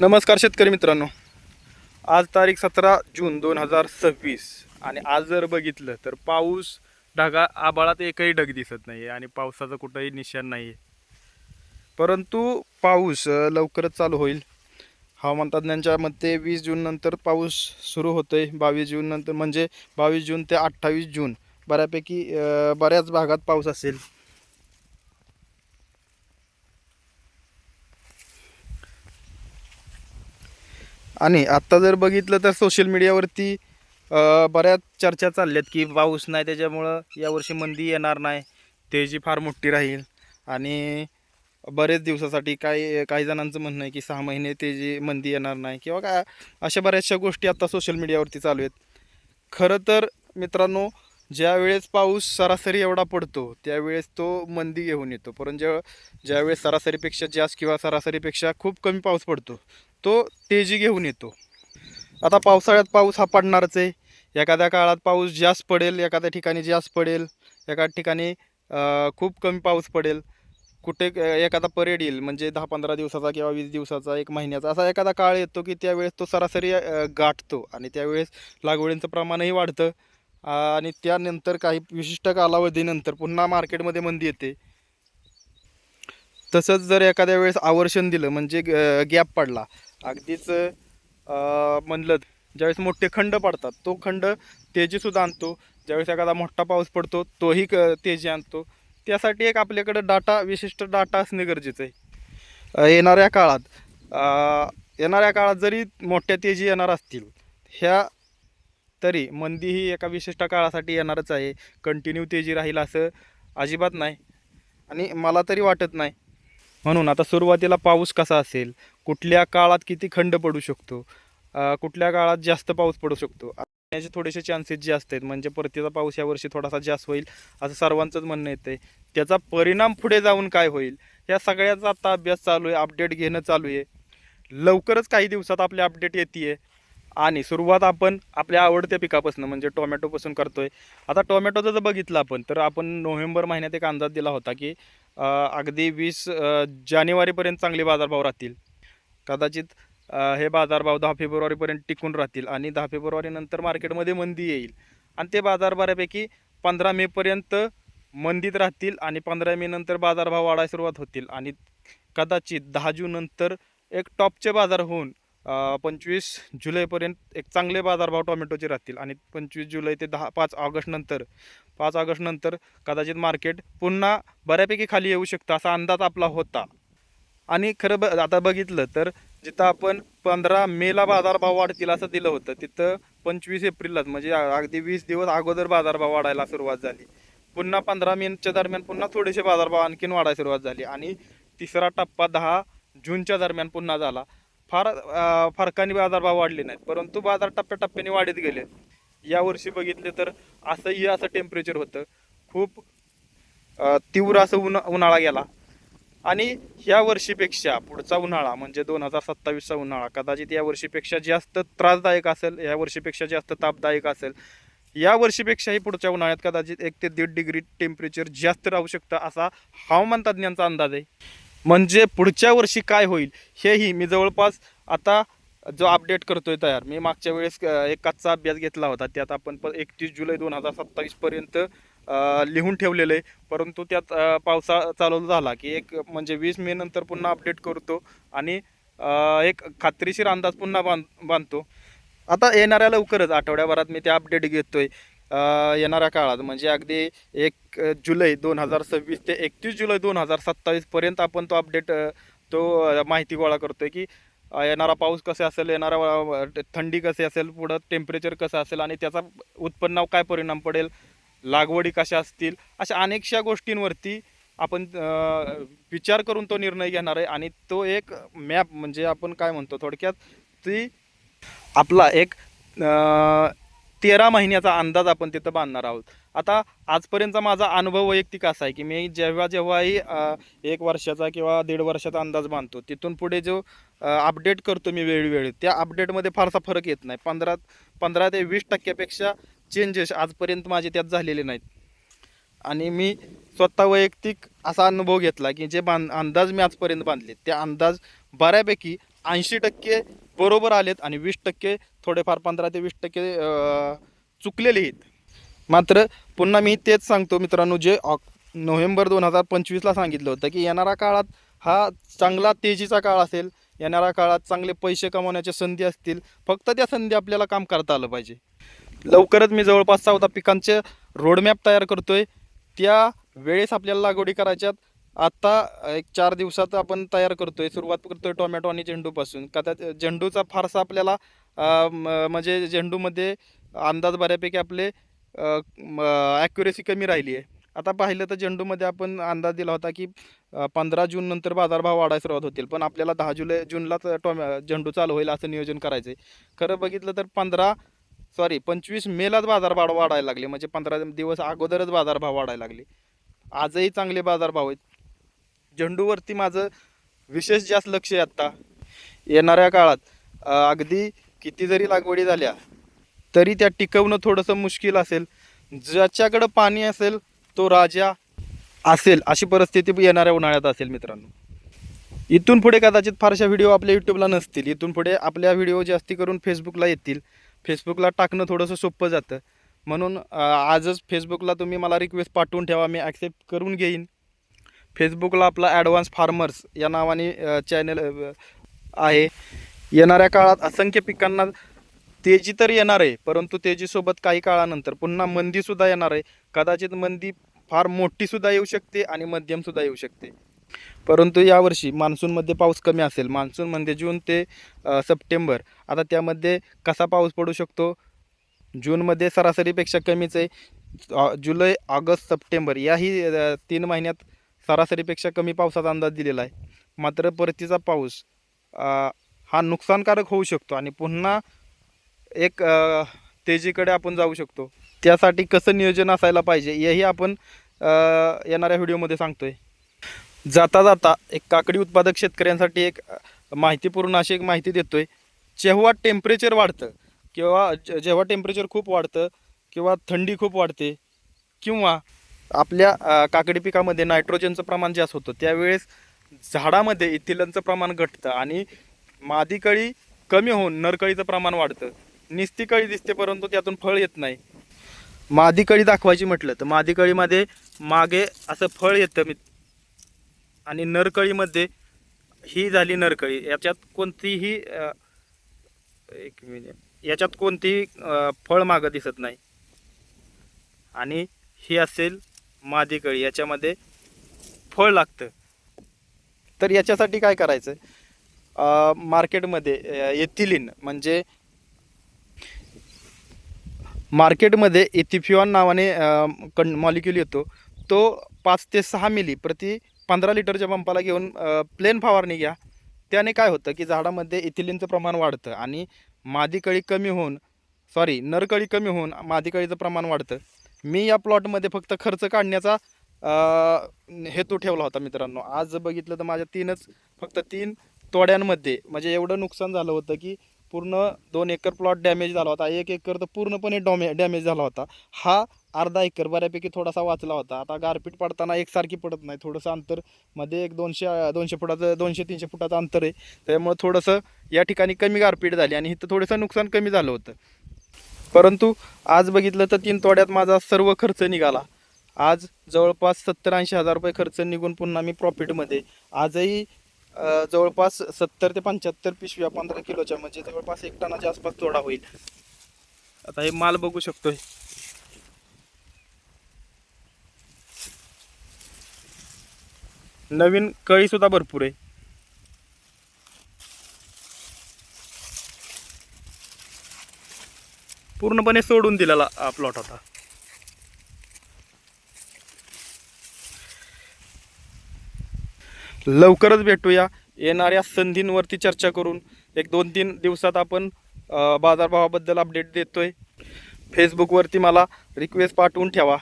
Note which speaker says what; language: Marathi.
Speaker 1: नमस्कार शेतकरी मित्रांनो. आज तारीख 17 जून 2026 आणि आज जर बघितलं तर पाऊस ढगा आभाळात एकही ढग दिसत नाही आणि पावसाचं कुठंही निशाण नाही. परंतु पाऊस लवकरच चालू होईल. हवामान तज्ज्ञांच्या मते 20 जून नंतर पाऊस सुरू होतोय. 22 जून नंतर म्हणजे 22 जून ते 28 जून बऱ्यापैकी बऱ्याच भागात पाऊस असेल. आणि आत्ता जर बघितलं तर सोशल मीडियावरती बऱ्याच चर्चा चालल्यात की पाऊस नाही त्याच्यामुळं यावर्षी मंदी येणार नाही, तेजी फार मोठी राहील आणि बरेच दिवसासाठी काही जणांचं म्हणणं आहे की 6 महिने तेजी मंदी येणार नाही किंवा काय अशा बऱ्याचशा गोष्टी आता सोशल मीडियावरती चालू आहेत. खरं तर मित्रांनो, ज्यावेळेस पाऊस सरासरी एवढा पडतो त्यावेळेस तो मंदी घेऊन येतो, परंतु ज्यावेळेस सरासरीपेक्षा जास्त किंवा सरासरीपेक्षा खूप कमी पाऊस पडतो तो तेजी घेऊन येतो. आता पावसाळ्यात पाऊस हा पडणारच आहे. एखाद्या काळात पाऊस जास्त पडेल, एखाद्या ठिकाणी जास्त पडेल, एका ठिकाणी खूप कमी पाऊस पडेल. एखादा परेड येईल म्हणजे 10-15 दिवसाचा किंवा 20 दिवसाचा, 1 महिन्याचा असा एखादा काळ येतो की त्यावेळेस तो सरासरी गाठतो आणि त्यावेळेस लागवडींचं प्रमाणही वाढतं. आणि त्यानंतर काही विशिष्ट कालावधीनंतर पुन्हा मार्केटमध्ये मंदी येते. तसंच जर एखाद्या वेळेस आवर्षण दिलं म्हणजे गॅप पडला अगदीच म्हणलं, ज्यावेळेस मोठे खंड पडतात तो खंड तेजीसुद्धा आणतो. ज्यावेळेस एखादा मोठा पाऊस पडतो तोही तेजी आणतो. त्यासाठी एक आपल्याकडे विशिष्ट डाटा असणे गरजेचं आहे. येणाऱ्या काळात जरी मोठ्या तेजी येणार असतील ह्या, तरी मंदी ही एका विशिष्ट काळासाठी येणारच आहे. कंटिन्यू तेजी राहील असं अजिबात नाही आणि मला तरी वाटत नाही. म्हणून आता सुरुवातीला पाऊस कसा असेल, कुठल्या काळात किती खंड पडू शकतो, कुठल्या काळात जास्त पाऊस पडू शकतो, याचे थोडेसे चान्सेस जे असतात. म्हणजे परतीचा पाऊस यावर्षी थोडासा जास्त होईल असं सर्वांचंच म्हणणं येतं. त्याचा परिणाम पुढे जाऊन काय होईल या सगळ्याचा आता अभ्यास चालू आहे, अपडेट घेणं चालू आहे. लवकरच काही दिवसात आपली अपडेट येते. आणि सुरुवात आपण आपल्या आवडत्या पिकापासून म्हणजे टोमॅटोपासून करतोय. आता टोमॅटोचं जर बघितलं आपण तर आपण नोव्हेंबर महिन्यात एक अंदाज दिला होता की अगदी 20 जानेवारीपर्यंत चांगले बाजारभाव राहतील. कदाचित हे बाजारभाव 10 फेब्रुवारीपर्यंत टिकून राहतील आणि 10 फेब्रुवारीनंतर मार्केटमध्ये मंदी येईल आणि ते बाजार बऱ्यापैकी 15 मेपर्यंत मंदीत राहतील आणि 15 मे नंतर बाजारभाव वाढायला सुरुवात होतील आणि कदाचित 10 जून नंतर एक टॉपचे बाजार होऊन 25 जुलैपर्यंत एक चांगले बाजारभाव टोमॅटोचे राहतील आणि 25 जुलै ते 5 ऑगस्ट नंतर कदाचित मार्केट पुन्हा बऱ्यापैकी खाली येऊ शकतं असा अंदाज आपला होता. आणि खरं आता बघितलं तर जिथं आपण 15 मेला बाजारभाव वाढतील असं दिलं होतं तिथं 25 एप्रिललाच म्हणजे अगदी 20 दिवस अगोदर बाजारभाव वाढायला सुरुवात झाली. पुन्हा 15 मेच्या दरम्यान पुन्हा थोडेसे बाजारभाव आणखीन वाढायला सुरुवात झाली आणि तिसरा टप्पा 10 जूनच्या दरम्यान पुन्हा झाला. फरकाने बाजारभाव वाढले नाहीत, परंतु बाजार टप्प्याटप्प्याने वाढत गेले. यावर्षी बघितले तर असं टेम्परेचर होतं, खूप तीव्र असं उन्हाळा गेला आणि ह्या वर्षीपेक्षा पुढचा उन्हाळा म्हणजे 2027चा उन्हाळा कदाचित या वर्षीपेक्षा जास्त त्रासदायक असेल, या वर्षीपेक्षा जास्त तापदायक असेल. या वर्षीपेक्षाही पुढच्या उन्हाळ्यात कदाचित 1 ते 1.5 डिग्री टेम्परेचर जास्त राहू शकतं असा हवामान तज्ज्ञांचा अंदाज आहे. म्हणजे पुढच्या वर्षी काय होईल हेही मी जवळपास आता जो अपडेट करतोय तयार, मी मागच्या वेळेस एक कच्चा अभ्यास घेतला होता त्यात आपण 31 जुलै 2027पर्यंत लिहून ठेवलेलं आहे. परंतु त्यात पावसाळा चालू झाला की एक म्हणजे 20 मे नंतर पुन्हा अपडेट करतो आणि एक खात्रीशीर अंदाज पुन्हा बांधतो. आता येणाऱ्या लवकरच आठवड्याभरात मी ते अपडेट घेतोय. येणाऱ्या काळात म्हणजे अगदी 1 जुलै 2026 ते 31 जुलै 2027पर्यंत आपण तो अपडेट माहिती गोळा करतोय की येणारा पाऊस कसा असेल, येणारा थंडी कशी असेल, पुढं टेम्परेचर कसं असेल आणि त्याचा उत्पन्नावर काय परिणाम पडेल, लागवडी कशा असतील, अशा अनेकशा गोष्टींवरती आपण विचार करून तो निर्णय घेणार आहे. आणि तो एक मॅप म्हणजे आपण काय म्हणतो थोडक्यात ती आपला एक 13 महिन्याचा अंदाज आपण तिथं बांधणार आहोत. आता आजपर्यंतचा माझा अनुभव वैयक्तिक असा आहे की मी जेव्हाही 1 वर्षाचा किंवा 1.5 वर्षाचा अंदाज बांधतो तिथून पुढे जो अपडेट करतो मी वेळोवेळी, त्या अपडेटमध्ये फारसा फरक येत नाही. 15 ते 20% चेंजेस आजपर्यंत माझे त्यात झालेले नाहीत. आणि मी स्वतः वैयक्तिक असा अनुभव घेतला की जे अंदाज मी आजपर्यंत बांधले ते अंदाज बऱ्यापैकी 80% बरोबर आलेत आणि 20% थोडेफार 15 ते 20% चुकलेले आहेत. मात्र पुन्हा मी तेच सांगतो मित्रांनो, जे नोव्हेंबर 2025ला सांगितलं होतं की येणाऱ्या काळात हा चांगला तेजीचा काळ असेल, येणाऱ्या काळात चांगले पैसे कमवण्याच्या संधी असतील, फक्त त्या संधी आपल्याला काम करता आलं पाहिजे. लवकरच मी जवळपास 14 पिकांचे रोडमॅप तयार करतोय. त्या वेळेस आपल्याला लागवडी करायच्यात. आता एक 4 दिवसात आपण तयार करतोय, सुरुवात करतोय टोमॅटो आणि झेंडूपासून. कदाचित झेंडूचा फारसा आपल्याला म्हणजे झेंडूमध्ये अंदाज बऱ्यापैकी आपले ॲक्युरेसी कमी राहिली आहे. आता पाहिलं तर झेंडूमध्ये आपण अंदाज दिला होता की 15 जून नंतर बाजारभाव वाढायला सुरुवात होतील, पण आपल्याला 10 जूनलाच झेंडू चालू होईल असं नियोजन करायचं आहे. खरं बघितलं तर 25 मेलाच बाजारभाव वाढायला लागले, म्हणजे 15 दिवस अगोदरच बाजारभाव वाढायला लागले. आजही चांगले बाजारभाव आहेत. झेंडूवरती माझं विशेष जास्त लक्ष आहे. आत्ता येणाऱ्या काळात अगदी किती जरी लागवडी झाल्या तरी त्या टिकवणं थोडंसं मुश्किल असेल. ज्याच्याकडं पाणी असेल तो राजा असेल, अशी परिस्थिती येणाऱ्या उन्हाळ्यात असेल मित्रांनो. इथून पुढे कदाचित फारशा व्हिडिओ आपल्या यूट्यूबला नसतील. इथून पुढे आपल्या व्हिडिओ जास्ती करून फेसबुकला येतील. फेसबुकला टाकणं थोडंसं सोपं जातं, म्हणून आजच फेसबुकला तुम्ही मला रिक्वेस्ट पाठवून ठेवा, मी ॲक्सेप्ट करून घेईन. फेसबुकला आपला ॲडव्हान्स फार्मर्स या नावाने चॅनल आहे. येणाऱ्या काळात असंख्य पिकांना तेजी तर येणार आहे, परंतु तेजीसोबत काही काळानंतर पुन्हा मंदीसुद्धा येणार आहे. कदाचित मंदी फार मोठीसुद्धा येऊ शकते आणि मध्यमसुद्धा येऊ शकते. परंतु यावर्षी मान्सूनमध्ये पाऊस कमी असेल. मान्सूनमध्ये जून ते सप्टेंबर. आता त्यामध्ये कसा पाऊस पडू शकतो? जूनमध्ये सरासरीपेक्षा कमीच आहे. जुलै, ऑगस्ट, सप्टेंबर याही 3 महिन्यात सरासरीपेक्षा कमी पावसाचा अंदाज दिलेला आहे. मात्र परतीचा पाऊस हा नुकसानकारक होऊ शकतो आणि पुन्हा एक तेजीकडे आपण जाऊ शकतो. त्यासाठी कसं नियोजन असायला पाहिजे हेही आपण येणाऱ्या व्हिडिओमध्ये सांगतोय. जाता जाता एक काकडी उत्पादक शेतकऱ्यांसाठी एक माहितीपूर्ण अशी एक माहिती देतोय. जेव्हा टेम्परेचर वाढतं किंवा जेव्हा टेम्परेचर खूप वाढतं किंवा थंडी खूप वाढते किंवा आपल्या काकडी पिकामध्ये नायट्रोजनचं प्रमाण जास्त होतं, त्यावेळेस झाडामध्ये इथिलनचं प्रमाण घटतं आणि मादी कळी कमी होऊन नरकळीचं प्रमाण वाढतं. निस्ती कळी दिसते परंतु त्यातून फळ येत नाही. मादी कळी दाखवायची म्हटलं तर मादी कळीमध्ये मागे असं फळ येतं आणि नरकळीमध्ये ही झाली नरकळी. याच्यात कोणतीही याच्यात कोणतीही फळ मागं दिसत नाही आणि ही असेल मादी कळी, याच्यामध्ये फळ लागतं. तर याच्यासाठी काय करायचं? मार्केटमध्ये एथिलीन म्हणजे मार्केटमध्ये इथिफ्युऑन नावाने मॉलिक्यूल येतो. तो 5 ते 6 मिली प्रति 15 लिटरच्या पंपाला घेऊन प्लेन फवारणी घ्या. त्याने काय होतं की झाडामध्ये इथिलीनचं प्रमाण वाढतं आणि मादी कळी कमी होऊन नरकळी कमी होऊन मादी कळीचं प्रमाण वाढतं. मी या प्लॉटमध्ये फक्त खर्च काढण्याचा हेतू ठेवला होता मित्रांनो. आज बघितलं तर माझ्या फक्त 3 तोड्यांमध्ये म्हणजे एवढं नुकसान झालं होतं की पूर्ण 2 एकर प्लॉट डॅमेज झाला होता. 1 एकर तर पूर्णपणे डॅमेज झाला होता. हा अर्धा एकर बऱ्यापैकी थोडासा वाचला होता. आता गारपीट पडताना एकसारखी पडत नाही, थोडंसं अंतर मध्ये एक 200 फुटाचं 200-300 फुटाचं अंतर आहे. त्यामुळे थोडंसं या ठिकाणी कमी गारपीट झाली आणि इथं थोडंसं नुकसान कमी झालं होतं. परंतु आज बघितलं तर 3 तोड्यात माझा सर्व खर्च निघाला. आज जवळपास 70-80 हजार रुपये खर्च निघून पुन्हा मी प्रॉफिटमध्ये. आजही जवळपास 70 ते 75 पिशव्या 15 किलोच्या म्हणजे जवळपास 1 टनाच्या आसपास तोडा होईल. आता हे माल बघू शकतोय. नवीन कळी सुद्धा भरपूर आहे. पूर्णपणे सोडून दिलेला प्लॉट होता. लवकरच भेटूया. येणाऱ्या संधींवरती चर्चा करून 1-2-3 दिवसात आपण बाजारभावाबद्दल अपडेट देतोय. फेसबुकवरती मला रिक्वेस्ट पाठवून ठेवा.